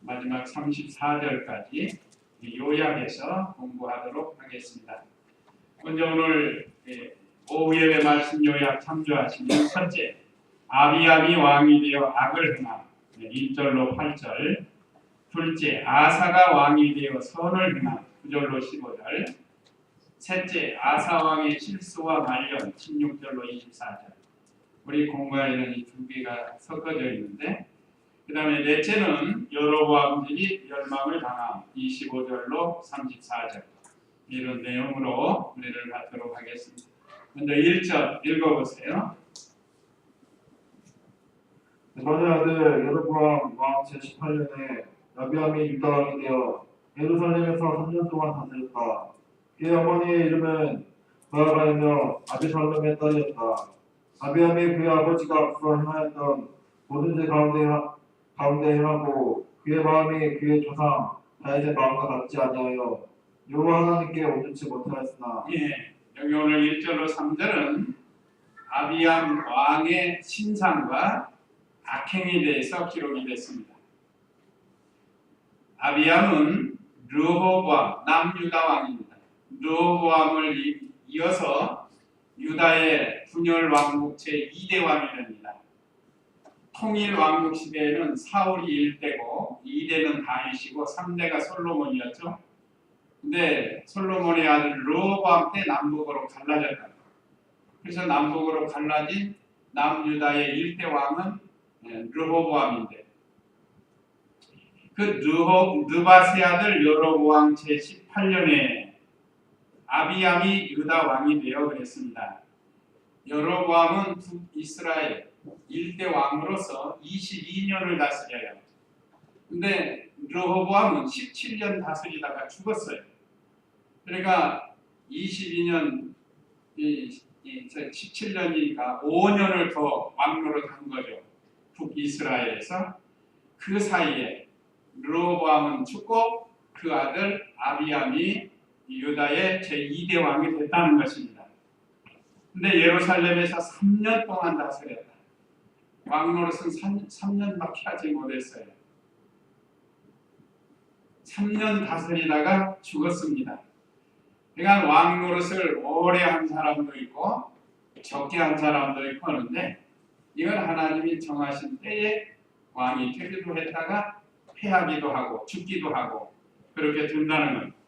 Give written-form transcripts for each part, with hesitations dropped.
마지막 34절까지 요약해서 공부하도록 하겠습니다. 먼저 오늘 오후 예배 말씀 요약 참조하시면 첫째, 아비암이 왕이 되어 악을 행함 1절로 8절. 둘째, 아사가 왕이 되어 선을 행함 9절로 15절. 셋째, 아사 왕의 실수와 말년 16절로 24절. 우리 공부하려는 이 두 개가 섞어져 있는데, 그 다음에 넷째는 여로보암들이 멸망을 당함 25절로 34절. 이런 내용으로 은혜를 받도록 하겠습니다. 먼저 1절 읽어보세요. 네발의 아들 여로보암 왕 제18년에 아비암이 유다 왕이 되어 예루살렘에서 3년 동안 다스렸다. 그의 어머니의 이름은 마아가이며 아비살롬의 딸이었다. 아비암이 그의 아버지가 앞서 행하였던 모든 죄 가운데 행하고 그의 마음이 그의 조상 다윗의 마음과 같지 아니하여 여호와 하나님께 온전치 못하였으나. 여기 오늘 1절로 3절은 아비암 왕의 신상과 악행에 대해서 기록이 됐습니다. 아비암은 르호보암 남유다 왕입니다. 르호보암을 이어서 유다의 분열 왕국 제2대 왕이 됩니다. 통일 왕국 시대에는 사울이 1대고 2대는 다윗이고 3대가 솔로몬이었죠. 근데 솔로몬의 아들 르호보암 때 남북으로 갈라졌다. 그래서 남북으로 갈라진 남유다의 1대 왕은 르호보암인데, 그 느바세 아들 여로보암 제18년에 아비암이 유다 왕이 되어 그랬습니다. 여로보암은 북이스라엘 1대 왕으로서 22년을 다스려요. 근데 르호보암은 17년 다스리다가 죽었어요. 그러니까 22년, 17년이니까 5년을 더 왕노릇한 거죠. 북이스라엘에서. 그 사이에 르호보암은 죽고 그 아들 아비암이 유다의 제2대 왕이 됐다는 것입니다. 근데 예루살렘에서 3년 동안 다스렸다. 왕노릇은 3년밖에 하지 못했어요. 3년 다스리다가 죽었습니다. 그러니까 왕노릇을 오래 한 사람도 있고 적게 한 사람도 있고 하는데, 이건 하나님이 정하신 때에 왕이 되기도 했다가 패하기도 하고 죽기도 하고 그렇게 된다는 것.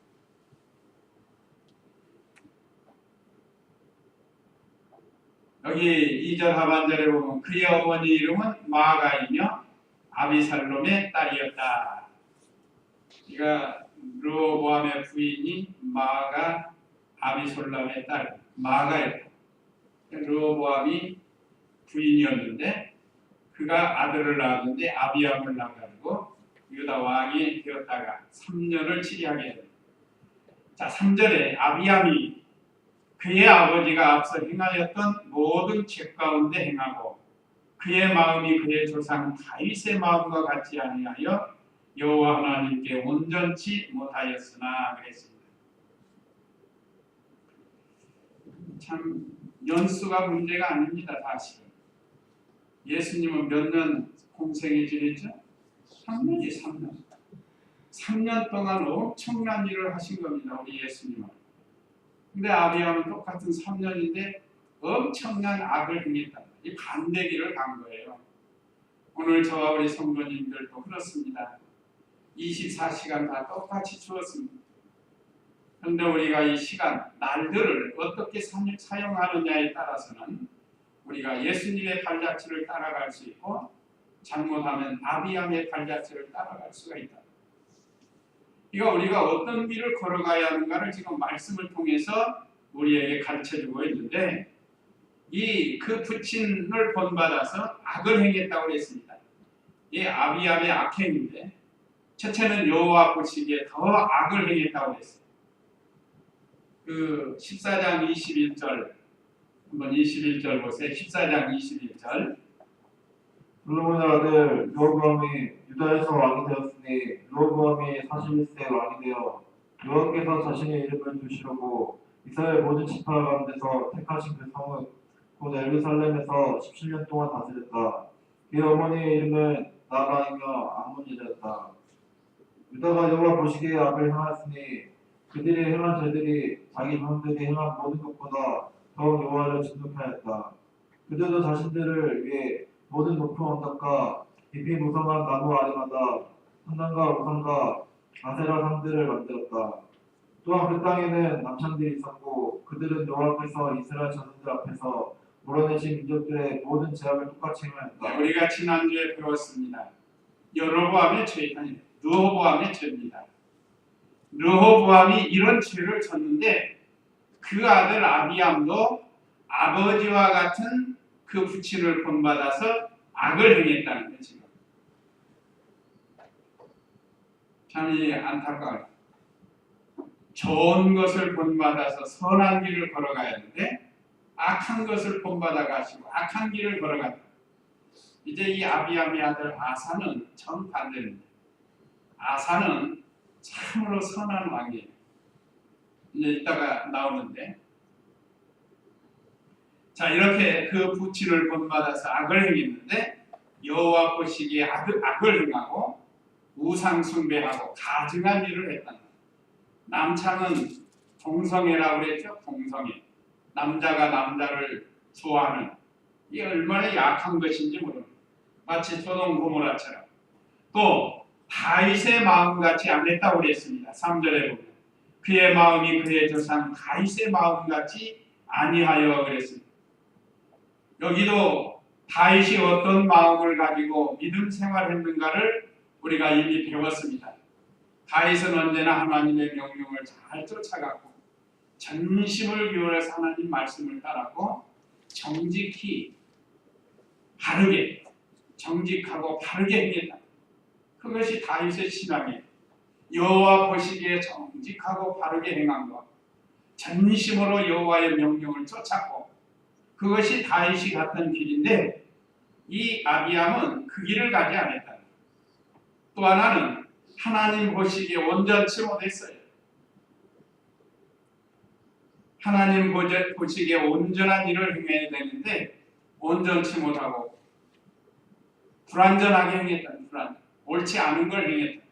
여기 2절 하반절에 보면 그의 어머니 이름은 마아가이며 아비살롬의 딸이었다. 그러니까 르호보암의 부인이 마아가 아비솔람의 딸 마아가였다. 르호보암이 부인이었는데 그가 아들을 낳았는데 아비암을 낳아가지고 유다 왕이 되었다가 3년을 치리하게 됩니다. 자, 3절에 아비암이 그의 아버지가 앞서 행하였던 모든 죄 가운데 행하고 그의 마음이 그의 조상 다윗의 마음과 같지 아니하여 여호와 하나님께 온전치 못하였으나 그랬습니다. 참 연수가 문제가 아닙니다. 사실은 예수님은 몇 년 공생에 지냈죠? 3년이 3년. 3년 동안 엄청난 일을 하신 겁니다. 우리 예수님은. 근데 아비암은 똑같은 3년인데 엄청난 악을 행했다. 이 반대기를 간 거예요. 오늘 저와 우리 성도님들도 그렇습니다. 24시간 다 똑같이 주었습니다. 그런데 우리가 이 시간, 날들을 어떻게 사용하느냐에 따라서는 우리가 예수님의 발자취를 따라갈 수 있고 잘못하면 아비암의 발자취를 따라갈 수가 있다. 이거 우리가 어떤 길을 걸어가야 하는가를 지금 말씀을 통해서 우리에게 가르쳐주고 있는데, 그 부친을 본받아서 악을 행했다고 했습니다. 이 아비암의 악행인데 첫째는 여호와 보시기에 더 악을 행했다고 했어요. 그 14장 21절 한번 21절 보세요. 14장 21절. 솔로몬의 아들 르호보암이 유다에서 왕이 되었으니 르호보암이 41세 왕이 되어 여호와께서 자신의 이름을 두시려고 이스라엘 모든 지파 가운데서 택하신 그 성읍 곧 예루살렘에서 17년 동안 다스렸다. 그의 어머니의 이름은 나아가이며 암몬이었다. 유다가 여호와 보시기에 악을 행하였으니 그들이 행한 죄들이 자기 조상들이 행한 모든 것보다 더욱 여호와를 진노하였다. 그들도 자신들을 위해 모든 높은 언덕과 깊이 무성한 나무 아래마다 산당과 우상과 아세라 상들을 만들었다. 또한 그 땅에는 남창들이 있었고 그들은 여호와 앞에서 이스라엘 자손들 앞에서 몰아내신 민족들의 모든 죄악을 똑같이 행하였다. 우리가 지난주에 배웠습니다. 여로보암의 죄, 아니 르호보암의 죄입니다. 르호보암이 이런 죄를 졌는데 그 아들 아비암도 아버지와 같은 그 부친을 본받아서 악을 행했다는 거예요. 지금 참 안타까워요. 좋은 것을 본받아서 선한 길을 걸어가야 하는데 악한 것을 본받아 가시고 악한 길을 걸어간다. 이제 이 아비암의 아들 아사는 정반대입니다. 아사는 참으로 선한 왕이에요. 이제 이따가 나오는데, 자 이렇게 그 부친을 본받아서 악을 행했는데 여호와 보시기에 악을 행하고 우상 숭배하고 가증한 일을 했다. 남창은 동성애라고 그랬죠. 동성애. 남자가 남자를 좋아하는 이게 얼마나 약한 것인지 모릅니다. 마치 소돔 고모라처럼. 또 다윗의 마음같이 안 했다고 그랬습니다. 3절에 보면 그의 마음이 그의 조상 다윗의 마음같이 아니하여 그랬습니다. 여기도 다윗이 어떤 마음을 가지고 믿음 생활했는가를 우리가 이미 배웠습니다. 다윗은 언제나 하나님의 명령을 잘 쫓아갔고 전심을 기울여서 하나님 말씀을 따랐고 정직히 바르게 정직하고 바르게 행했다. 그것이 다윗의 신앙이에요. 여호와 보시기에 정직하고 바르게 행한 것, 전심으로 여호와의 명령을 쫓았고 그것이 다윗이 갔던 길인데 이 아비암은 그 길을 가지 않았다. 또 하나는 하나님 보시기에 온전치 못했어요. 하나님 보시기에 온전한 일을 행해야 되는데 온전치 못하고 불완전하게 행했다. 옳지 않은 걸 행했다.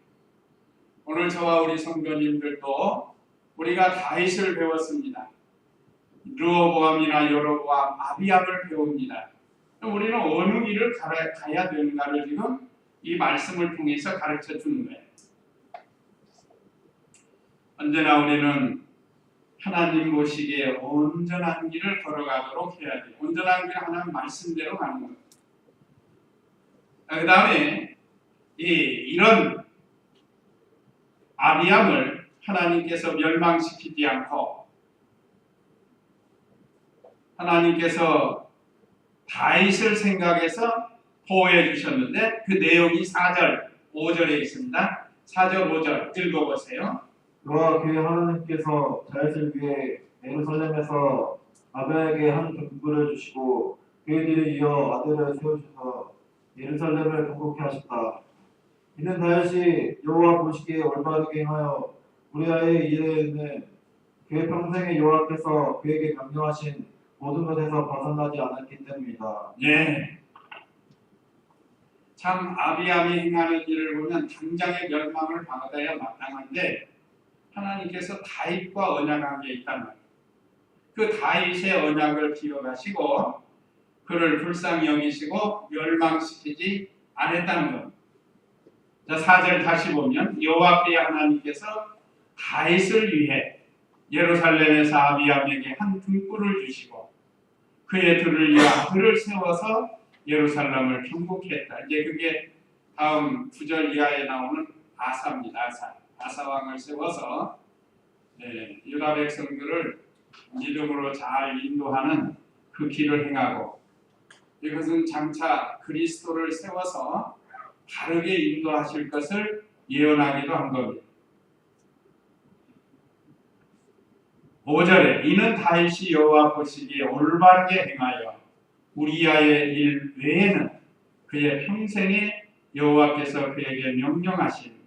오늘 저와 우리 성도님들도 우리가 다윗을 배웠습니다. 르호보암이나 여로보암, 아비암을 배웁니다. 우리는 어느 길을 가야 되는가를 지금 이 말씀을 통해서 가르쳐 주는 거예요. 언제나 우리는 하나님 보시기에 온전한 길을 걸어가도록 해야 돼요. 온전한 길 하나님 말씀대로 가는 거예요. 그 다음에 이런 아비암을 하나님께서 멸망시키지 않고 하나님께서 다윗을 생각해서 보호해 주셨는데 그 내용이 4절, 5절에 있습니다. 4절, 5절 읽어보세요. 여호와 그의 하나님께서 다윗을 위해 예루살렘에서 아비암에게 한 군부를 주시고 그의 뒤를 이어 아들을 세우셔서 예루살렘을 건국케 하셨다. 이는 다윗이 여호와 보시기에 올바르게 행하여 우리아의 일에는 그의 평생에 여호와께서 그에게 명령하신 모든 것에서 벗어나지 않았기 때문이다. 예. 참 아비암이 행하는 일을 보면 당장의 멸망을 받아야 마땅한데 하나님께서 다윗과 언약한 게 있단 말이에요. 그 다윗의 언약을 기억하시고 그를 불쌍히 여기시고 멸망시키지 않았다는 것. 자, 4절 다시 보면 여호와께 하나님께서 다윗을 위해 예루살렘에서 아비암에게 한 등불을 주시고 그의 들을 위해 아들을 세워서 예루살렘을 경복했다. 이제 그게 다음 9절 이하에 나오는 아사입니다. 아사 왕을 세워서 유다 백성들을 믿음으로 잘 인도하는 그 길을 행하고 이것은 장차 그리스도를 세워서 바르게 인도하실 것을 예언하기도 한 겁니다. 5절에 이는 다윗이 여호와 보시기에 올바르게 행하여 우리아의 일 외에는 그의 평생에 여호와께서 그에게 명령하신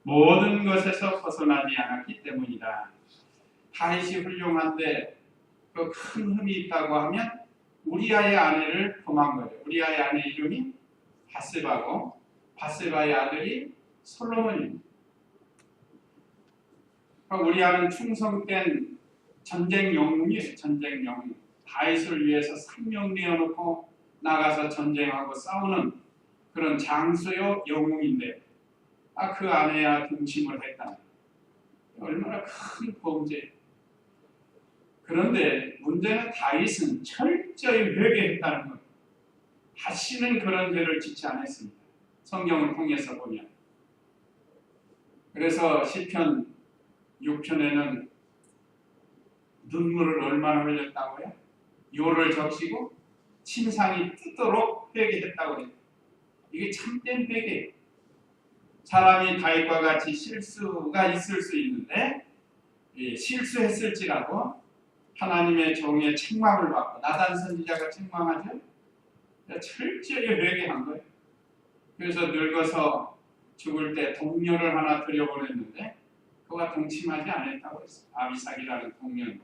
모든 것에서 벗어나지 않았기 때문이다. 다윗이 훌륭한데 그 큰 흠이 있다고 하면 우리아의 아내를 범한 거죠. 우리아의 아내 이름이 바세바고 바세바의 아들이 솔로몬입니다. 우리 아는 충성된 전쟁 영웅이에요. 전쟁 영웅. 다윗을 위해서 생명 내어놓고 나가서 전쟁하고 싸우는 그런 장수요 영웅인데 그 아내와 동침을 했다. 얼마나 큰 범죄. 그런데 문제는 다윗은 철저히 회개했다는 것. 다시는 그런 죄를 짓지 않았습니다. 성경을 통해서 보면. 그래서 시편 6편에는 눈물을 얼마나 흘렸다고요? 요를 적시고 침상이 뜨도록 회개했다고 해요. 이게 참된 회개예요. 사람이 다윗과 같이 실수가 있을 수 있는데 실수했을지라도 하나님의 종의 책망을 받고 나단 선지자가 책망하죠. 철저히 회개한 거예요. 그래서 늙어서 죽을 때 동료를 하나 들여보냈는데 그와 동침하지 않았다고 했어요. 아비삭이라는 동료는.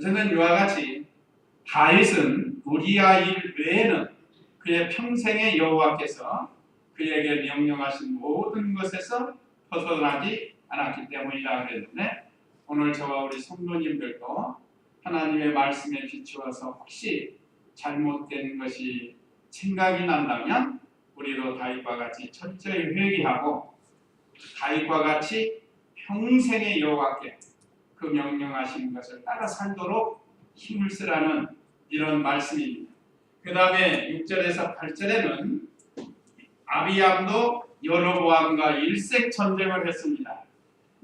저는 이와 같이 다윗은 우리아 일 외에는 그의 평생의 여호와께서 그에게 명령하신 모든 것에서 벗어나지 않았기 때문이라 그랬는데 오늘 저와 우리 성도님들도 하나님의 말씀에 비추어서 혹시 잘못된 것이 생각이 난다면 우리도 다윗과 같이 철저히 회개하고 다윗과 같이 평생의 여호와께 그 명령하신 것을 따라 살도록 힘을 쓰라는 이런 말씀입니다. 그 다음에 6절에서 8절에는 아비암도 여로보암과 일생 전쟁을 했습니다.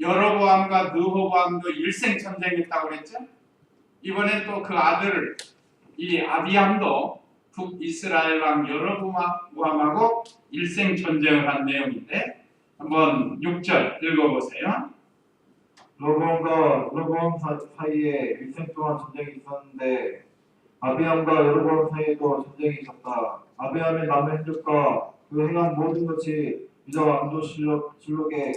여로보암과 느호보암도 일생 전쟁했다고 그랬죠. 이번엔 또 그 아들을 이 아비암도 북이스라엘 왕 여로보암하고 일생 전쟁을 한 내용인데 한번 6절 읽어보세요. 여로보암과 사이에 일생 동안 전쟁이 있었는데 아비암과 여로보암 사이에도 전쟁이 있었다. 아비암의 남의 흔적과 그 행한 모든 것이 유다 왕조실록에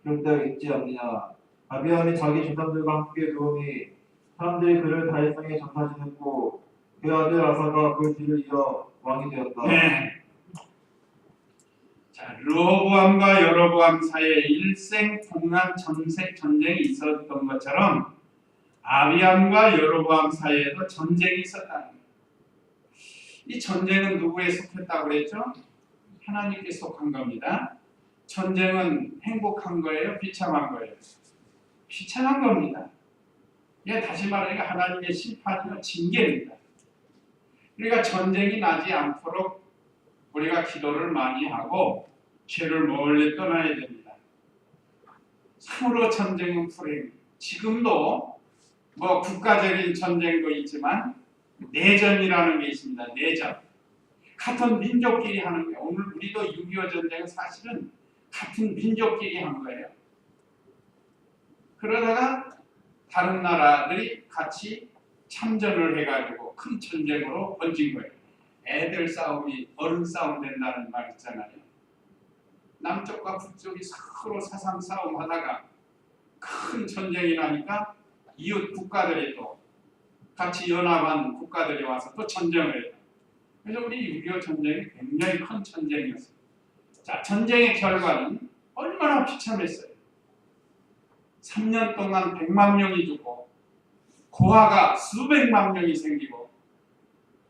기록되어 있지 않느냐. 아비암이 자기 조상들과 함께 누우니 사람들이 그를 다윗성에 전타지냈고 그 아들 아사가 그 뒤를 이어 왕이 되었다. 네. 자, 르호보암과 여로보암 사이에 일생 동안 전쟁이 있었던 것처럼 아비암과 여로보암 사이에도 전쟁이 있었다는 거예요. 이 전쟁은 누구에 속했다고 그랬죠? 하나님께 속한 겁니다. 전쟁은 행복한 거예요? 비참한 거예요? 비참한 겁니다. 이게 다시 말하니까 하나님의 심판이요 징계입니다. 그러니까 전쟁이 나지 않도록 우리가 기도를 많이 하고 죄를 멀리 떠나야 됩니다. 참으로 전쟁은 불행. 지금도 뭐 국가적인 전쟁도 있지만 내전이라는 게 있습니다. 내전. 같은 민족끼리 하는 거예요. 오늘 우리도 6.25 전쟁은 사실은 같은 민족끼리 한 거예요. 그러다가 다른 나라들이 같이 참전을 해가지고 큰 전쟁으로 번진 거예요. 애들 싸움이 어른 싸움 된다는 말 있잖아요. 남쪽과 북쪽이 서로 사상 싸움 하다가 큰 전쟁이 나니까 이웃 국가들이 또 같이 연합한 국가들이 와서 또 전쟁을 해요. 그래서 우리 6.25 전쟁이 굉장히 큰 전쟁이었어요. 자, 전쟁의 결과는 얼마나 비참했어요. 3년 동안 100만 명이 죽고 고아가 수백만 명이 생기고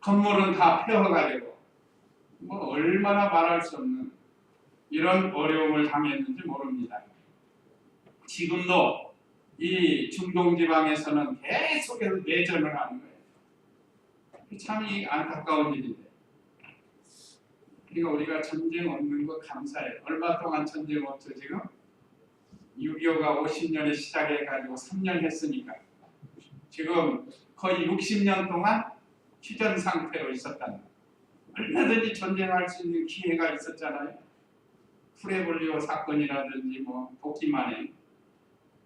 건물은 다 폐허가 되고 뭐 얼마나 말할 수 없는 이런 어려움을 당했는지 모릅니다. 지금도 이 중동 지방에서는 계속해서 내전을 하는 거예요. 참 안타까운 일인데. 그러니까 우리가 전쟁 없는 거 감사해요. 얼마 동안 전쟁 없죠 지금? 6.25가 50년에 시작해가지고 3년 했으니까 지금 거의 60년 동안 휴전 상태로 있었다는 거예요. 얼마든지 전쟁할 수 있는 기회가 있었잖아요. 프레볼리오 사건이라든지 뭐 도끼만에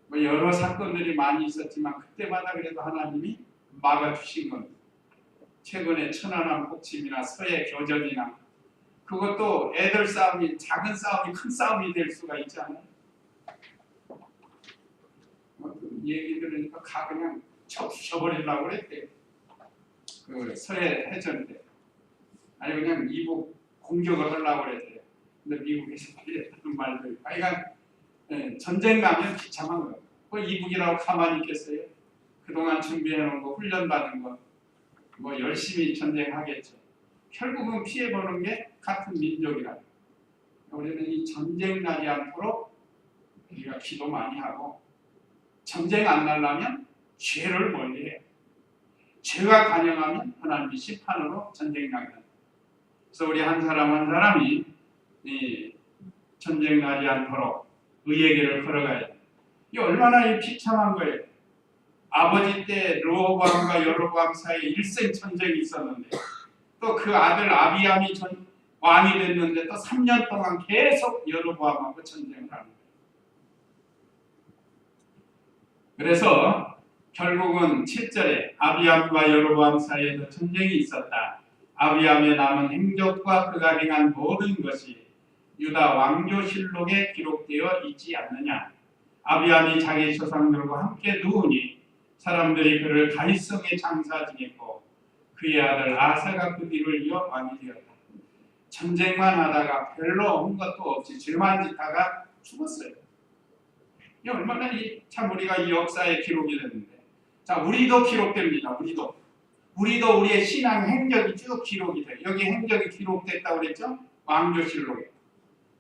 뭐 여러 사건들이 많이 있었지만 그때마다 그래도 하나님이 막아주신 겁니다. 최근에 천안함 폭침이나 서해 교전이나 그것도 애들 싸움이 작은 싸움이 큰 싸움이 될 수가 있잖아요. 얘기 들으니까 그냥 쳐버리려고 그랬대요. 그 서해 해전 때. 아니 그냥 이북 공격을 하려고 그랬대요. 근데 미국에서 빨렸다는 말들. 하여간 전쟁 나면 비참한 거예요. 뭐 이북이라고 가만히 있겠어요? 그동안 준비해놓은 거, 훈련받은 거, 뭐 열심히 전쟁하겠죠. 결국은 피해보는 게 같은 민족이라. 우리는 이 전쟁 나지 않도록 우리가 기도 많이 하고, 전쟁 안 나려면 죄를 멀리해요. 죄가 관영하면 하나님이 심판으로 전쟁 나게 합니다. 그래서 우리 한 사람 한 사람이 이 전쟁 나지 않도록 의의 길을 걸어가야 돼요. 이 얼마나 이 비참한 거예요. 아버지 때 르호보암과 여로보암 사이에 일생 전쟁이 있었는데, 또 그 아들 아비암이 왕이 됐는데 또 3년 동안 계속 여로보암하고 전쟁을 하는 거예요. 그래서 결국은 7절에 아비암과 여로보암 사이에서 전쟁이 있었다. 아비암의 남은 행적과 그가 행한 모든 것이 유다 왕조실록에 기록되어 있지 않느냐. 아비암이 자기 조상들과 함께 누우니 사람들이 그를 다윗성에 장사지냈고 그의 아들 아사가 그 뒤를 이어 왕이 되었다. 전쟁만 하다가 별로 온 것도 없이 죄만 짓다가 죽었어요. 이 얼마나 참 우리가 이 역사에 기록이 됐는데, 자 우리도 기록됩니다. 우리도 우리의 신앙 행적이 쭉 기록이 돼요. 여기 행적이 기록됐다고 그랬죠? 왕조실록에.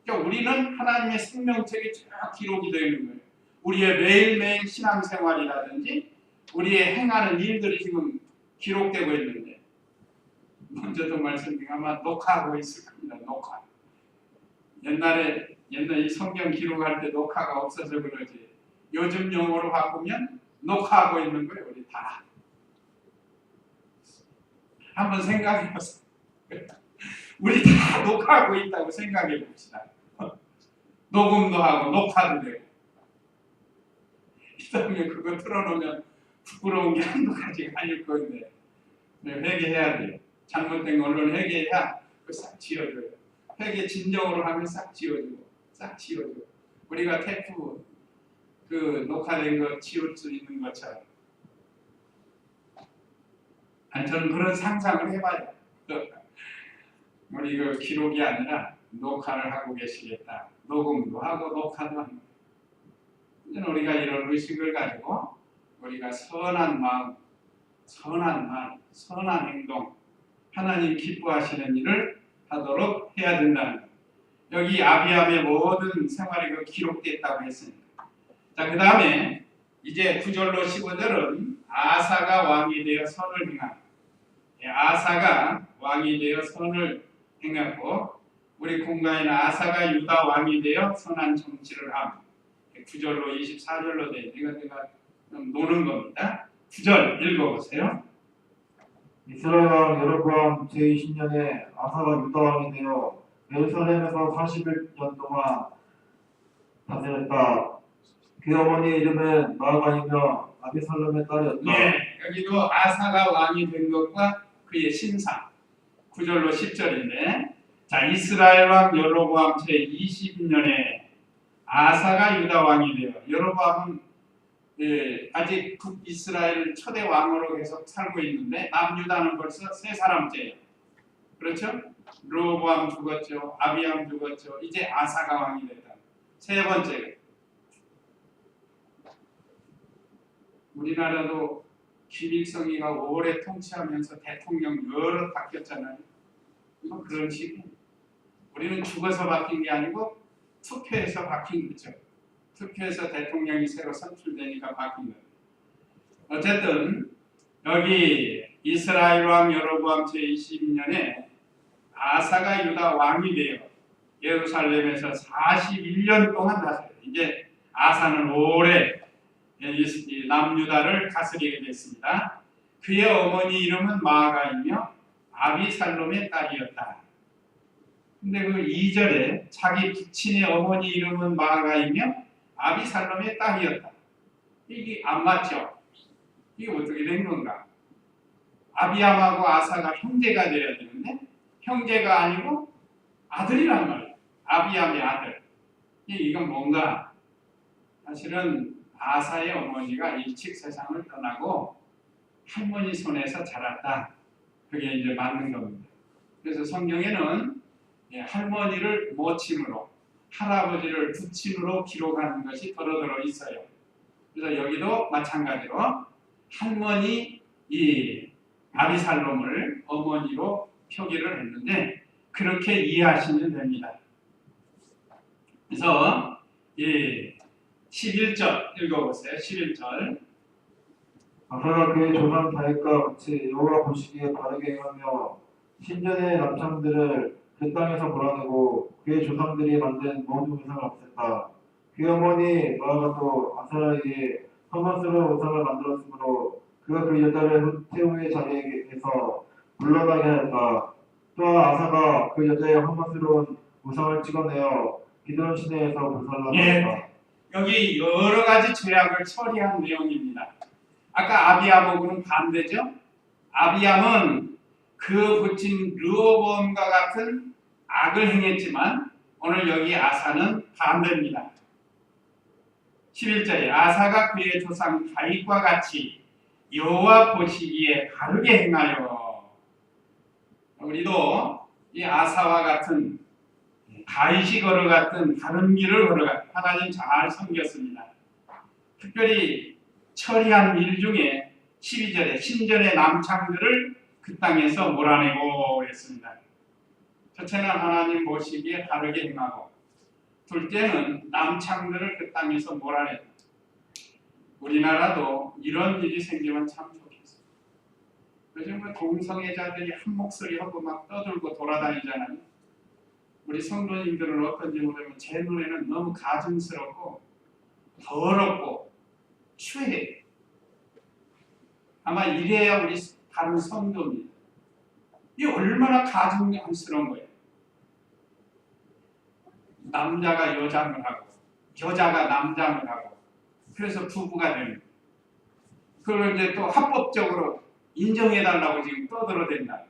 그러니까 우리는 하나님의 생명책이 쭉 기록이 되어 있는 거예요. 우리의 매일매일 신앙생활이라든지 우리의 행하는 일들이 지금 기록되고 있는데, 먼저도 말씀드린 아마 녹화하고 있을 겁니다. 녹화. 옛날에 이 성경 기록할 때 녹화가 없어서 그러지, 요즘 용어로 바꾸면 녹화하고 있는 거예요. 우리 다. 한번 생각해 보세요. 우리 다 녹화하고 있다고 생각해 봅시다. 녹음도 하고 녹화도 되고. 이 다음에 그거 틀어놓으면 부끄러운 게 한두 가지가 아닐 건데, 회개해야 돼요. 잘못된 걸로 회개해야 싹 지워져요. 회개 진정으로 하면 싹 지워지고 싹 지워지고. 우리가 테이프 그 녹화된 거 지울 수 있는 것처럼. 아니 저는 그런 상상을 해봐요. 우리 그 기록이 아니라 녹화를 하고 계시겠다. 녹음도 하고 녹화도 하는 거예요. 우리가 이런 의식을 가지고 우리가 선한 마음, 선한 행동, 하나님 기뻐하시는 일을 하도록 해야 된다는 거예요. 여기 아비암의 모든 생활이 기록됐다고 했으니까. 자, 그 다음에 이제 9절로 15절은 아사가 왕이 되어 선을 행한. 아사가 왕이 되어 선을 행했고, 우리 공간에는 아사가 유다 왕이 되어 선한 정치를 함. 9절로 24절로 돼. 이거 제가 좀 노는 겁니다. 9절 읽어보세요. 이스라엘 왕 여로보암 제20년에 아사가 유다 왕이 되어 예루살렘에서 41년 동안 다스렸다. 그의 어머니의 이름은 마아가이며 아비살롬의 딸이었다. 네, 여기도 아사가 왕이 된 것과 그의 신상. 9절로 10절인데, 자 이스라엘 왕 여로보암 제20년에 아사가 유다 왕이 되어, 여로보암은 아직 북이스라엘 초대 왕으로 계속 살고 있는데 남유다는 벌써 세 사람째예요. 그렇죠? 르호보암 죽었죠. 아비암 죽었죠. 이제 아사가 왕이 됐다. 세 번째. 우리나라도 김일성이가 오래 통치하면서 대통령 여러 바뀌었잖아요. 이건 그런 식이에요. 우리는 죽어서 바뀐 게 아니고 투표해서 바뀐 거죠. 투표해서 대통령이 새로 선출되니까 바뀐 거예요. 어쨌든 여기 이스라엘 왕 여로보암 제22년에 아사가 유다 왕이 되어 예루살렘에서 41년 동안 다스려요. 이제 아사는 오래 남유다를 다스리게 됐습니다. 그의 어머니 이름은 마아가이며 아비살롬의 딸이었다. 근데 그 2절에 자기 부친의 어머니 이름은 마아가이며 아비살롬의 딸이었다. 이게 안 맞죠? 이게 어떻게 된 건가? 아비암하고 아사가 형제가 되어야 되는데 형제가 아니고 아들이란 말이에요. 아비암의 아들. 이건 뭔가? 사실은 아사의 어머니가 일찍 세상을 떠나고 할머니 손에서 자랐다. 그게 이제 맞는 겁니다. 그래서 성경에는 할머니를 모친으로, 할아버지를 부친으로 기록하는 것이 더러더러 있어요. 그래서 여기도 마찬가지로 할머니 이 아비살롬을 어머니로 표기를 했는데 그렇게 이해하시면 됩니다. 그래서 이 11절 읽어보세요. 11절. 아사가 그의 조상 다윗과 같이 여호와 보시기에 바르게 행하며 신전의 남창들을 그 땅에서 몰아내고 그의 조상들이 만든 모든 우상을 없앴다. 그의 어머니 마아가도 아사라에게 험한스러운 우상을 만들었으므로 그가 그 여자를 태우의 자리에서 물러나게 하였다. 또한 아사가 그 여자의 험한스러운 우상을 찍어내어 기드론 시내에서 불살라게 하였다. 여기 여러 가지 죄악을 처리한 내용입니다. 아까 아비암하고는 반대죠. 아비암은 그 부친 르호보암과 같은 악을 행했지만 오늘 여기 아사는 반대입니다. 11절에 아사가 그의 조상 다윗과 같이 여호와 보시기에 바르게 행하여. 우리도 이 아사와 같은 다윗이 걸어갔던 다른 길을 걸어갔다. 하나님 잘 섬겼습니다. 특별히 처리한 일 중에 12절에 신전의 남창들을 그 땅에서 몰아내고 했습니다. 첫째는 하나님 보시기에 바르게 행하고 둘째는 남창들을 그 땅에서 몰아냈다. 우리나라도 이런 일이 생기면 참 좋겠어요. 요즘 동성애자들이 한 목소리 하고 막 떠들고 돌아다니잖아요. 우리 성도님들은 어떤지 모르면 제 눈에는 너무 가증스럽고 더럽고 추해. 아마 이래야 우리 다른 성도입니다. 이게 얼마나 가증스러운 거예요. 남자가 여장을 하고 여자가 남장을 하고 그래서 부부가 되는. 그걸 이제 또 합법적으로 인정해달라고 지금 떠들어댄다.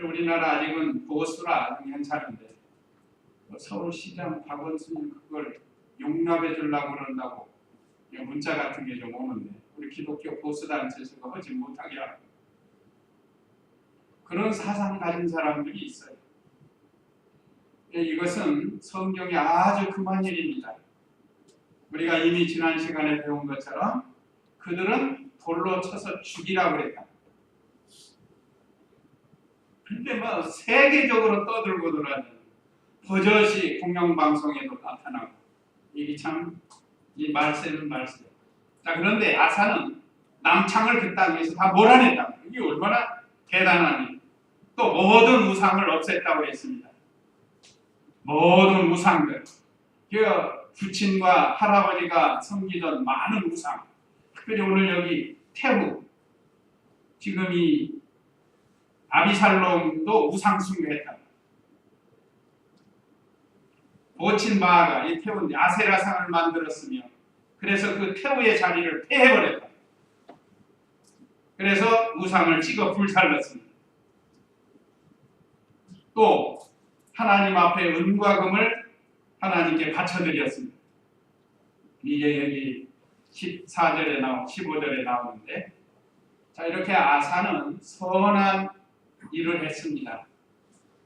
우리나라 아직은 보수라 괜찮은데 서울시장 박원순이 그걸 용납해 주려고 그런다고 문자 같은 게 좀 오는데 우리 기독교 보수단체에서 하지 못하게 하고 그런 사상 가진 사람들이 있어요. 이것은 성경에 아주 금한 일입니다. 우리가 이미 지난 시간에 배운 것처럼 그들은 돌로 쳐서 죽이라고 그랬다. 근데 뭐 세계적으로 떠들고 돌아다니는 버젓이 공영방송에도 나타나고 이게 참 이 말세는 말세. 자 그런데 아사는 남창을 그 땅에서 다 몰아냈다. 이게 얼마나 대단한 일. 또 모든 우상을 없앴다고 했습니다. 모든 우상들. 그 부친과 할아버지가 섬기던 많은 우상. 특별히 오늘 여기 태우. 지금 이 아비살롬도 우상 숭배했다. 보친 마아가 이 태우 아세라상을 만들었으며 그래서 그 태우의 자리를 폐해버렸다. 그래서 우상을 찍어 불살랐습니다. 또 하나님 앞에 은과 금을 하나님께 바쳐드렸습니다. 이게 여기 14절에 나오고 15절에 나오는데 자 이렇게 아사는 선한 일을 했습니다.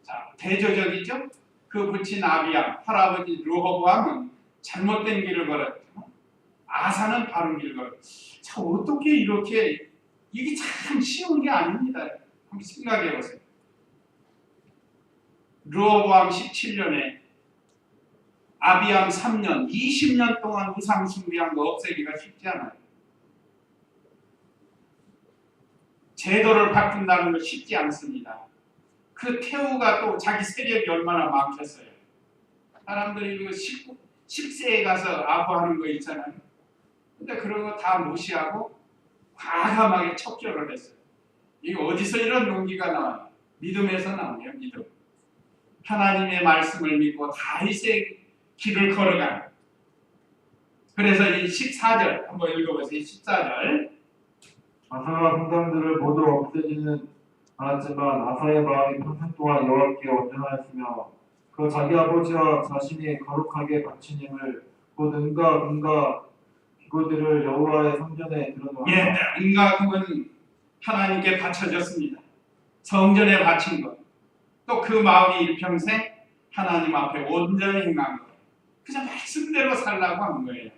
자 대조적이죠? 그 부친 아비암, 할아버지 르호보암은 잘못된 길을 걸었죠. 아사는 바른 길을 걸었죠. 자 어떻게 이렇게 이게 참 쉬운 게 아닙니다. 한번 생각해 보세요. 르호보암 17년에 아비암 3년, 20년 동안 우상 숭배한 거 없애기가 쉽지 않아요. 제도를 바꾼다는 거 쉽지 않습니다. 그 태우가 또 자기 세력이 얼마나 많겠어요. 사람들이 그 10세에 가서 아부하는 거 있잖아요. 근데 그런 거 다 무시하고 과감하게 척결을 했어요. 이게 어디서 이런 용기가 나와요? 믿음에서 나오네요. 믿음. 하나님의 말씀을 믿고 다윗의 길을 걸어가는. 그래서 이 14절 한번 읽어보세요. 14절. 아사가 성당들을 모두 없애지는 않았지만 아사의 마음이 평생 동안 여호와께 온전하였으며 그 자기 아버지와 자신이 거룩하게 바친 힘을 곧 은과 금과 기구들을 여호와의 성전에 들어놓았다. 예, 은과 금은 하나님께 바쳐졌습니다. 성전에 바친 것. 또 그 마음이 일평생 하나님 앞에 온전히 행한 거예요. 그냥 말씀대로 살라고 한 거예요.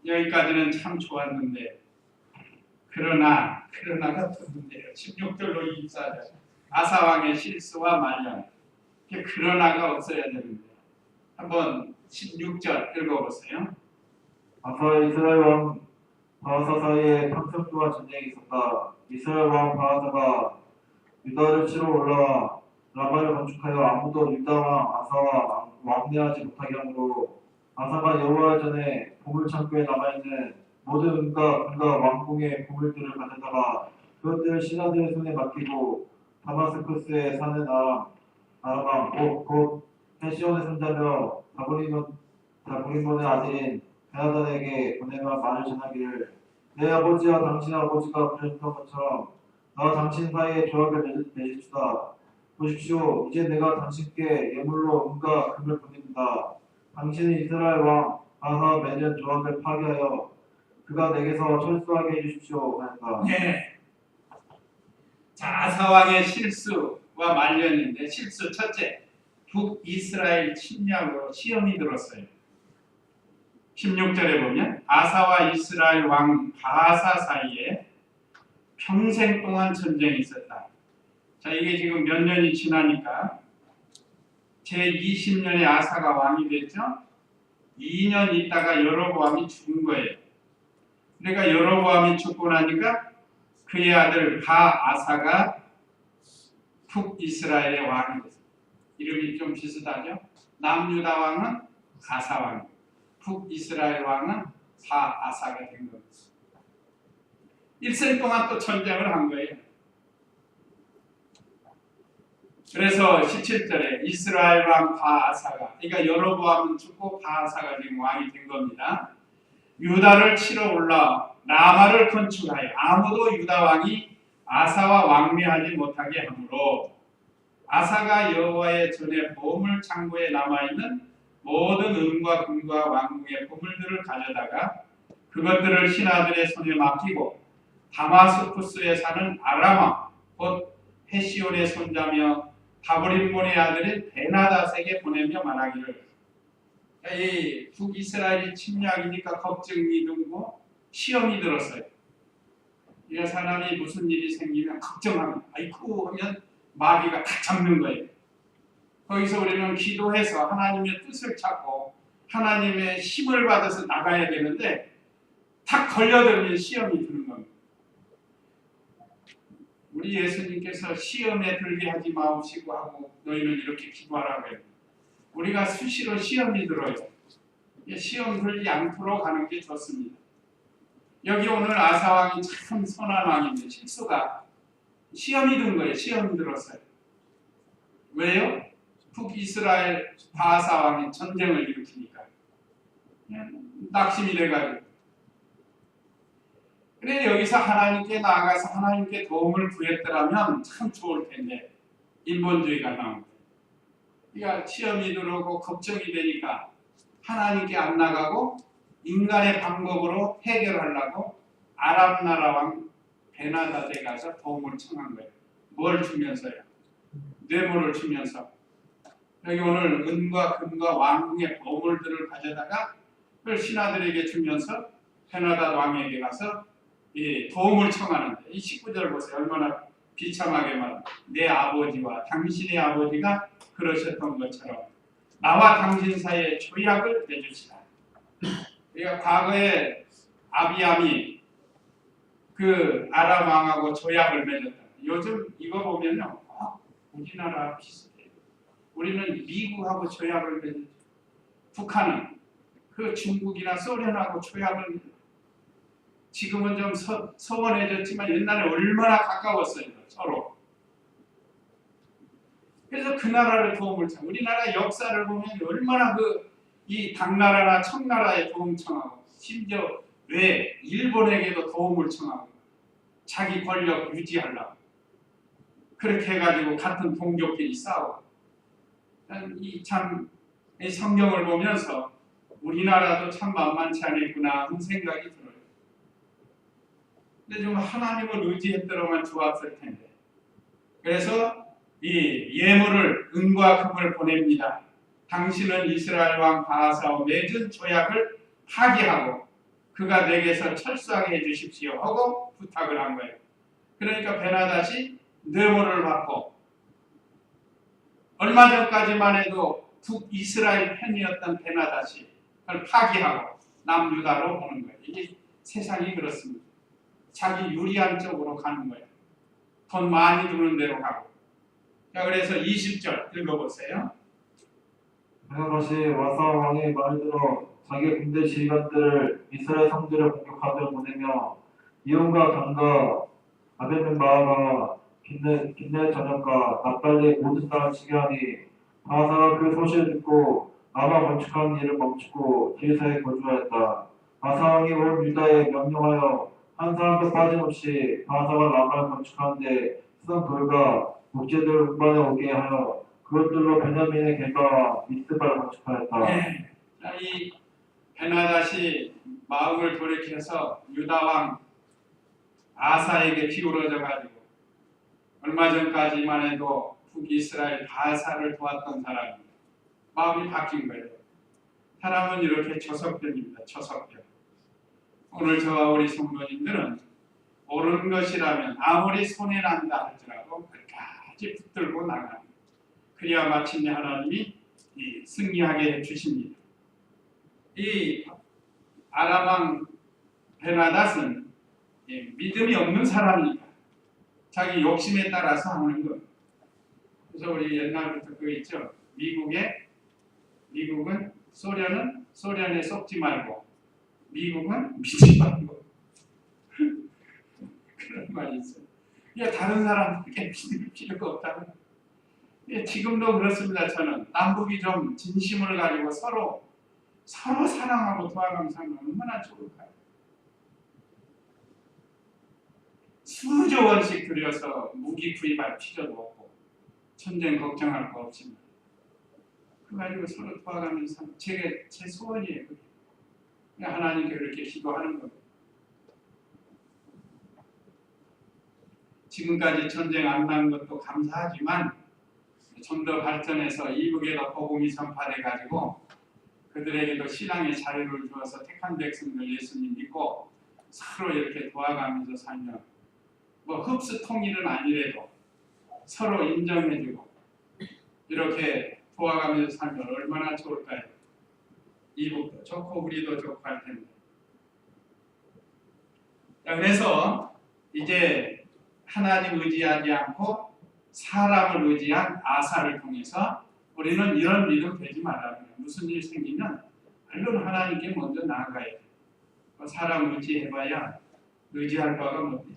여기까지는 참 좋았는데 그러나가 또 문제예요. 16절로 24절 아사왕의 실수와 말년. 그러나가 없어야 되는데 한번 16절 읽어보세요. 아사 이스라엘 왕 바하사 사이에 평생 동안 전쟁이 있었다. 이스라엘 왕 바하사가 유다를 치러 올라와 라마를 건축하여 아무도 유다 왕 아사와 왕래하지 못하게 하므로 아사가 여호와 전에 보물창고에 남아있는 모든 은과 금과 왕궁의 보물들을 가져다가 그것들을 신하들의 손에 맡기고 다마스쿠스에 사는 아람 곧 헤시온의 손자며 다브리몬의 아들인 베나단에게 보내며 말을 전하기를 내 아버지와 당신 아버지가 그러셨던 것처럼 나와 당신 사이에 조약을 맺읍시다. 보십시오. 이제 내가 당신께 예물로 은과 금을 보냅니다. 당신은 이스라엘 왕 아사 맺은 조약을 파기하여 그가 내게서 철수하게 해주십시오. 하였다. 네. 자, 아사왕의 실수와 말년인데 실수 첫째, 북이스라엘 침략으로 시험이 들었어요. 16절에 보면 아사와 이스라엘 왕 바하사 사이에 평생 동안 전쟁이 있었다. 자, 이게 지금 몇 년이 지나니까 제20년에 아사가 왕이 됐죠. 2년 있다가 여로보암이 죽은 거예요. 그러니까 여로보암이 죽고 나니까 그의 아들 바아사가 북이스라엘의 왕이 됐어요. 이름이 좀 비슷하죠. 남유다 왕은 아사 왕, 북이스라엘 왕은 바아사가 된 겁니다. 일생 동안 또 전쟁을 한 거예요. 그래서 17절에 이스라엘 왕 바아사가, 그러니까 여로보암은 죽고 바아사가 지금 왕이 된 겁니다. 유다를 치러 올라 라마를 건축하여 아무도 유다 왕이 아사와 왕래하지 못하게 하므로 아사가 여호와의 전에 보물 창고에 남아있는 모든 은과 금과 왕궁의 보물들을 가져다가 그것들을 신하들의 손에 맡기고 다마스쿠스에 사는 아람왕 곧 헤시온의 손자며 다브림몬의 아들인 베나닷에게 보내며 말하기를, 이 북이스라엘이 침략이니까 걱정이 들고 시험이 들었어요. 이 사람이 무슨 일이 생기면 걱정하면 아이쿠 하면 마귀가 다 잡는 거예요. 거기서 우리는 기도해서 하나님의 뜻을 찾고 하나님의 힘을 받아서 나가야 되는데 딱 걸려들면 시험이 드는 겁니다. 우리 예수님께서 시험에 들게 하지 마옵시고 하고 너희는 이렇게 기도하라고 해요. 우리가 수시로 시험이 들어요. 시험 들지 않도록 하는 게 좋습니다. 여기 오늘 아사왕이 참 선한 왕인데 실수가 시험이 든 거예요. 시험이 들었어요. 왜요? 북이스라엘 바하사 왕이 전쟁을 일으키니까 낙심이 돼가지고. 그래 여기서 하나님께 나아가서 하나님께 도움을 구했더라면 참 좋을 텐데 인본주의가 나옵니다. 그러니까 시험이 들어오고 걱정이 되니까 하나님께 안 나가고 인간의 방법으로 해결하려고 아람 나라 왕 베나닷에 가서 도움을 청한 거예요. 뭘 주면서요? 뇌물을 주면서. 여기 오늘 은과 금과 왕궁의 보물들을 가져다가 그걸 신하들에게 주면서 베나닷 왕에게 가서 도움을 청하는데 이 19절 보세요. 얼마나 비참하게 말. 내 아버지와 당신의 아버지가 그러셨던 것처럼 나와 당신 사이에 조약을 맺으시라. 그러니까 과거에 아비암이 그 아람 왕하고 조약을 맺었다. 요즘 이거 보면요, 우리나라 비슷해요. 우리는 미국하고 조약을 맺었죠. 북한은 그 중국이나 소련하고 조약을 맺었죠. 지금은 좀 서원해졌지만 옛날에 얼마나 가까웠어요, 서로. 그래서 그 나라를 도움을 청하고 우리나라 역사를 보면 얼마나 이 당나라나 청나라에 도움 청하고 심지어 왜 일본에게도 도움을 청하고 자기 권력 유지하려고 그렇게 해가지고 같은 동족끼리 싸우고 이 성경을 보면서 우리나라도 참 만만치 않겠구나 하는 생각이 들어요. 근데 좀 하나님을 의지했더라면 좋았을 텐데. 그래서 이 예물을 은과 금을 보냅니다. 당신은 이스라엘 왕 바하사와 맺은 조약을 파기하고 그가 내게서 철수하게 해주십시오 하고 부탁을 한 거예요. 그러니까 베나닷이 뇌물을 받고 얼마 전까지만 해도 북이스라엘 편이었던 베나닷이 그걸 파기하고 남유다로 오는 거예요. 이게 세상이 그렇습니다. 자기 유리한 쪽으로 가는 거예요. 돈 많이 드는 대로 가고. 자, 그래서 20절 읽어보세요. 베나닷이 와사 왕의 말을 들어 자기 군대 지휘관들을 이스라엘 성들을 공격하려 보내며 이온과 강과 아벤마가 긴내 저녁과 납달리 모든 땅을 치게 하니 바사가 그 소식을 듣고 라마 건축하는 일을 멈추고 기르사에 거주하였다. 바사 왕이 온 유다에 명령하여 한 사람도 빠짐없이 바사가 라마를 건축하는데 쓰던 돌과 목재들을 운반해 오게 하여 그것들로 베냐민의 겟바와 미스바를 건축하였다. 네. 자, 이 베나닷이 마음을 돌이켜서 유다 왕 아사에게 기울어져 가지고 얼마 전까지만 해도 북이스라엘 바사를 도왔던 사람입니다. 마음이 바뀐 거예요. 사람은 이렇게 초석변입니다. 초석변. 오늘 저와 우리 성도님들은 옳은 것이라면 아무리 손해 난다 할지라도 끝까지 붙들고 나가는, 그래야 마침내 하나님이 승리하게 해주십니다. 이 아람 왕 베나닷은 믿음이 없는 사람이니까 자기 욕심에 따라서 하는 것. 그래서 우리 옛날부터 그거 있죠. 미국은 소련에 속지 말고 미국은 믿지 말고 그런 말이 있어요. 다른 사람들에게 믿을 필요가 없다는. 지금도 그렇습니다. 저는 남북이 좀 진심을 가지고 서로 사랑하고 도와가면서 하면 얼마나 좋을까요? 수조 원씩 들여서 무기 구입할 필요도 없고 전쟁 걱정할 거 없지만 그 가지고 서로 도와가면서 제 소원이에요. 그게. 하나님께 그렇게 기도하는 겁니다. 지금까지 전쟁 안 난 것도 감사하지만 좀 더 발전해서 이북에도 복음이 전파돼 가지고 그들에게도 신앙의 자유를 주어서 택한 백성들 예수님 믿고 서로 이렇게 도와가면서 살면 뭐 흡수 통일은 아니래도 서로 인정해주고 이렇게 도와가면서 살면 얼마나 좋을까요? 이북도 좋고 우리도 좋고 할 텐데. 자, 그래서 이제 하나님 의지하지 않고 사람을 의지한 아사를 통해서 우리는 이런 믿음 되지 말라고요. 무슨 일 생기면 물론 하나님께 먼저 나아가야 돼요. 사람 의지해봐야 의지할 바가 못 돼요.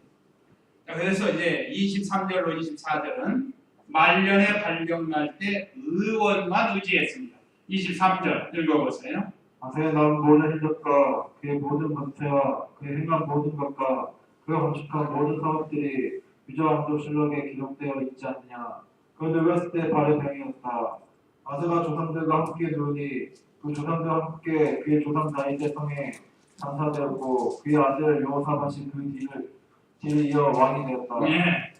그래서 이제 23절로 24절은 말년에 발병날 때 의원만 의지했습니다. 23절 읽어보세요. 아세의 난 모든 행적과 그의 모든 권세와 그의 행한 모든 것과 그가 건축한 모든 사업들이 유저왕조실록에 기록되어 있지 않느냐. 그가 늙었을 때 발의 병이었다. 아세가 조상들과 함께 누우니 그 조상들과 함께 그의 조상 다윗의 성에 장사되었고 그의 아들 여호사밧이 그 뒤를 이어 왕이 되었다. 네.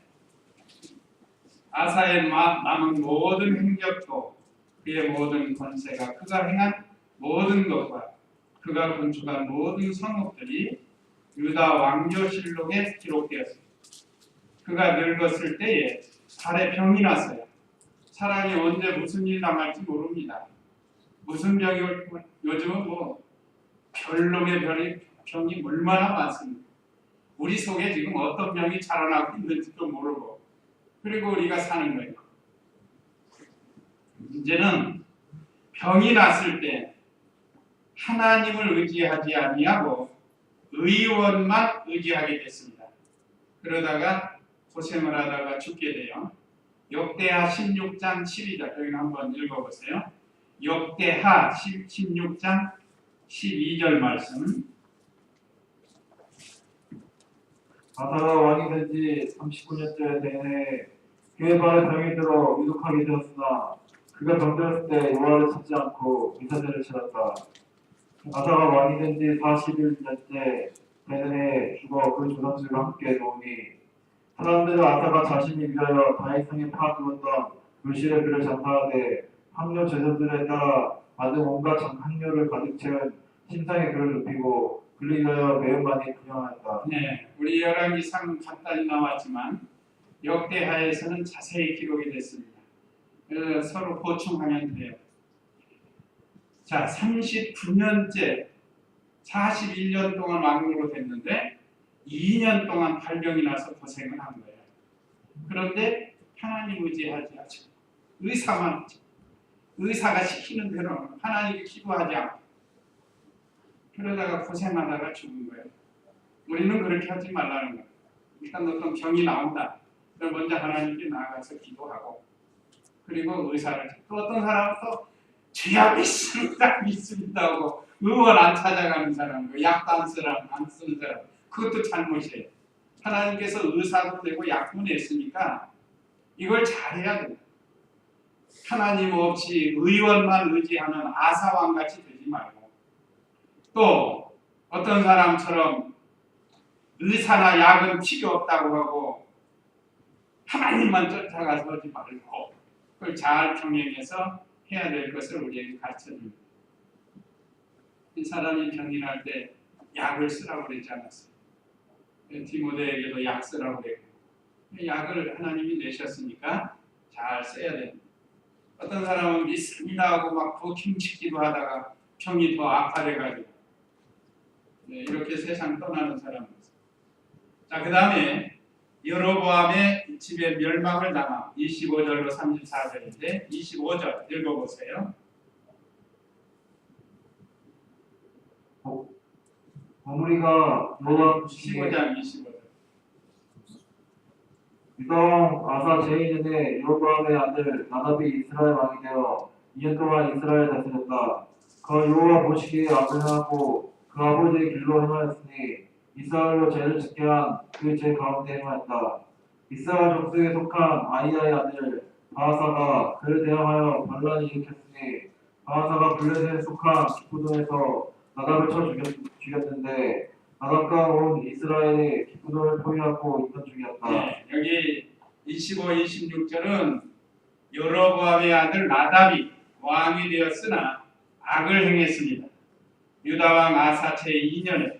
아사의 남은 모든 행적도 그의 모든 권세가 그가 행한 모든 것과 그가 건축한 모든 성읍들이 유다 왕조실록에 기록되었습니다. 그가 늙었을 때에 발에 병이 났어요. 사람이 언제 무슨 일 당할지 모릅니다. 무슨 병이 올지 요즘은 뭐 별놈의 병이 얼마나 많습니다. 우리 속에 지금 어떤 병이 자라나고 있는지도 모르고 그리고 우리가 사는 거예요. 문제는 병이 났을 때 하나님을 의지하지 아니하고 의원만 의지하게 됐습니다. 그러다가 고생을 하다가 죽게 돼요. 역대하 16장 12절 여기 한번 읽어보세요. 역대하 16장 12절 말씀. 아사가 왕이 된 지 39년째 되네. 그의 발에 병이 들어 유독하게 되었으나 그가 병들었을 때 여호와를 찾지 않고 미사제를 치렀다. 아사가 왕이 된 지 41년째 되는 해에 죽어 그 조상들과 함께 노니 사람들은 아사가 자신이 위하여 다윗성에 파두었던 물실에 그를 장사하되 학료 제사들에 따라 받은 온갖 학료를 가득 채운 신상에 그를 눕히고 그를 위하여 매우 많이 분양하였다. 네, 우리 열왕기상 간단히 나왔지만 역대하에서는 자세히 기록이 됐습니다. 서로 보충하면 돼요. 자, 39년째 41년 동안 왕으로 됐는데 2년 동안 발병이 나서 고생을 한 거예요. 그런데 하나님 의지하지 않죠. 의사만 하죠. 의사가 시키는 대로 하나님께 기도하지 않고 그러다가 고생하다가 죽은 거예요. 우리는 그렇게 하지 말라는 거예요. 일단 어떤 병이 나온다. 그럼 먼저 하나님께 나아가서 기도하고 그리고 의사를 또 어떤 사람은 또 죄야 믿습니다 하고 의원 안 찾아가는 사람, 약도 안 쓰는 사람 그것도 잘못이에요. 하나님께서 의사도 되고 약도 냈으니까 이걸 잘해야 됩니다. 하나님 없이 의원만 의지하는 아사왕같이 되지 말고 또 어떤 사람처럼 의사나 약은 필요 없다고 하고 하나님만 쫓아가서 하지 말고 그걸 잘 병행해서 해야 될 것을 우리에게 가르쳐줍니다. 이 사람이 병이 날 때 약을 쓰라고 그러지 않았어요. 디모데에게도 약 쓰라고 그랬고 약을 하나님이 내셨으니까 잘 써야 됩니다. 어떤 사람은 믿습니다 하고 막 도킹치기도 하다가 병이 더 악화돼가지고 이렇게 세상 떠나는 사람이 있어요. 자, 그 다음에 여로보암의 집에 멸망을 당함 25절로 34절인데 25절 읽어보세요. 어므리가 여호와 15장 25절. 유다왕 아사 제2년에 여로보암의 아들 나답이 이스라엘 왕이 되어 2년 동안 이스라엘 다스렸다. 그 여호와 보시기에 악을 행하고 그 아버지의 길로 행하였으니 이스라엘로 죄를 짓게 한 그 죄 가운데 행하였다. 이스라엘 족속에 속한 아이야의 아들 바하사가 그를 대항하여 반란을 일으켰으니 바하사가 블레셋에 속한 기브돈에서 나답을 쳐 죽였는데 나답과 온 이스라엘이 기브돈을 포위하고 있던 중이었다. 네, 여기 25, 26절은 여로보암의 아들 나답이 왕이 되었으나 악을 행했습니다. 유다왕 아사 제2년에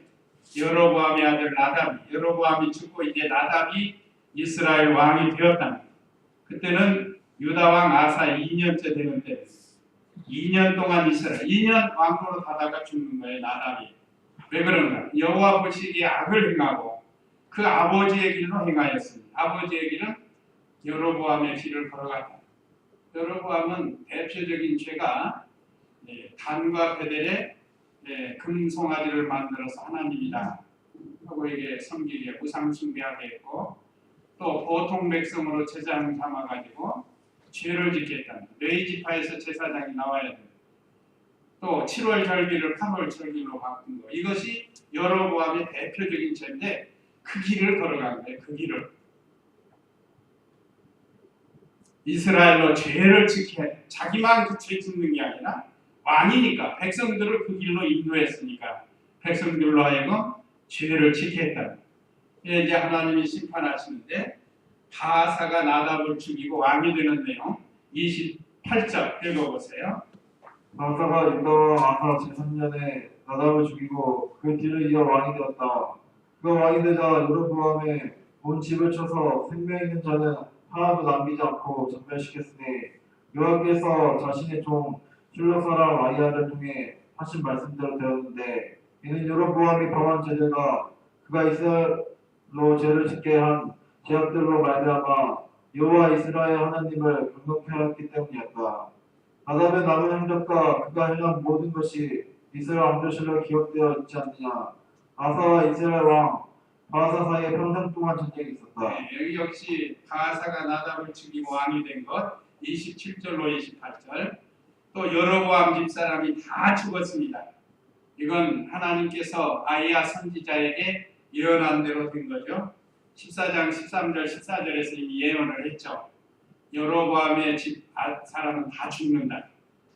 여로보암의 아들 나답이 여로보암이 죽고 이제 나답이 이스라엘 왕이 되었다. 그때는 유다왕 아사 2년째 되는 때 2년 동안 이스라엘 2년 왕으로 가다가 죽는 거예요. 나답이. 왜 그런가? 여호와 보시기에 악을 행하고 그 아버지의 길로 행하였습니다. 아버지의 길은 여로보암의 길을 걸어갔다. 여로보암은 대표적인 죄가 단과 베델의 금송아지를 만들어서 하나님이다 하고 이게 섬기게 우상 숭배하게 했고 또 보통 백성으로 제사장 삼아가지고 죄를 짓겠다. 레위지파에서 제사장이 나와야 돼. 또 7월 절기를 8월 절기로 바꾼 거. 이것이 여로보암의 대표적인 죄인데 그 길을 걸어간 거예요. 그 길을. 이스라엘로 죄를 지켜 자기만 그 죄 짓는 게 아니라 왕이니까 백성들을 그 길로 인도했으니까 백성들로 하여금 죄를 지게 했다. 이제 하나님이 심판하시는데 바하사가 나답을 죽이고 왕이 되는 내용 28절 읽어보세요. 바하사가 유다왕 아사 제3년에 나답을 죽이고 그 뒤를 이어 왕이 되었다. 그 왕이 되자 여로보암의 온 집을 쳐서 생명 있는 자는 하나도 남기지 않고 전멸시켰으니 여호와께서 자신의 종 실로 사람 아이야를 통해 하신 말씀대로 되었는데 이는 여로보암이 범한 죄들과 그가 이스라엘로 죄를 짓게 한 죄악들로 말미암아 여호와 이스라엘 하나님을 경외케 하였기 때문이었다. 나답의 남은 행적과 그가 행한 모든 것이 이스라엘 왕조실로 기록되어 있지 않느냐. 아사와 이스라엘 왕 바하사 사이에 평생 동안 전쟁이 있었다. 여기 역시 바하사가 나답을 죽이고 왕이 된 것 27절로 28절. 또 여로보암 집사람이 다 죽었습니다. 이건 하나님께서 아이야 선지자에게 예언한 대로 된 거죠. 14장 13절 14절에서 이미 예언을 했죠. 여로보암의 집 사람은 다 죽는다.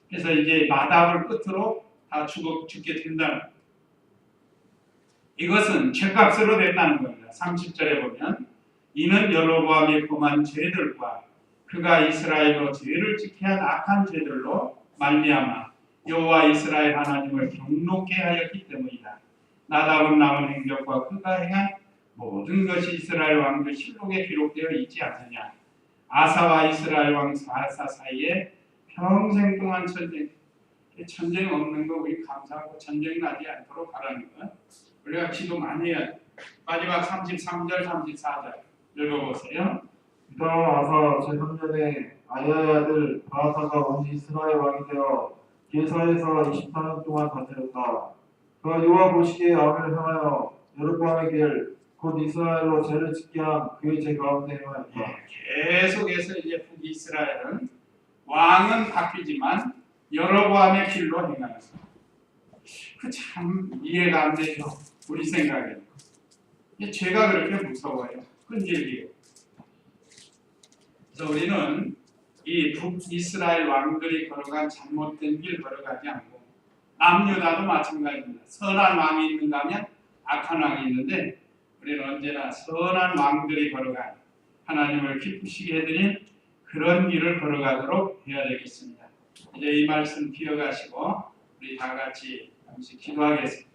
그래서 이제 나답을 끝으로 다 죽게 된다. 이것은 죄값으로 됐다는 겁니다. 30절에 보면 이는 여로보암이 범한 죄들과 그가 이스라엘로 죄를 지게 한 악한 죄들로 말미암아 여호와 이스라엘 하나님을 경노케 하였기 때문이다. 나답은 나온 행적과 그가 행한 모든 것이 이스라엘 왕들 실록에 기록되어 있지 않느냐. 아사와 이스라엘 왕 바사 사이에 평생 동안 전쟁 없는 거 우리 감사하고 전쟁 나지 않도록 하라는 거. 우리가 기도 많이 해야 돼. 마지막 33절 34절 읽어보세요. 유다 아사 제3년에 아야의 아들 바하사가 온 이스라엘 왕이 되어 게사에서 24년 동안 다스렸다. 그가 여호와 보시기에 암을 향하여 여로보암의 길 곧 이스라엘로 죄를 짓게 한 그의 죄 가운데 행하였다. 계속해서 이제 북이스라엘은 왕은 바뀌지만 여로보암의 길로 행하는 거. 그 참 이해가 안 되죠. 우리 생각에. 죄가 그렇게 무서워요. 끈질기요. 그래서 우리는 이 북이스라엘 왕들이 걸어간 잘못된 길 걸어가지 않고 남유다도 마찬가지입니다. 선한 왕이 있는가 하면 악한 왕이 있는데 우리는 언제나 선한 왕들이 걸어간 하나님을 기쁘시게 해드린 그런 길을 걸어가도록 해야 되겠습니다. 이제 이 말씀 기억하시고 우리 다 같이 잠시 기도하겠습니다.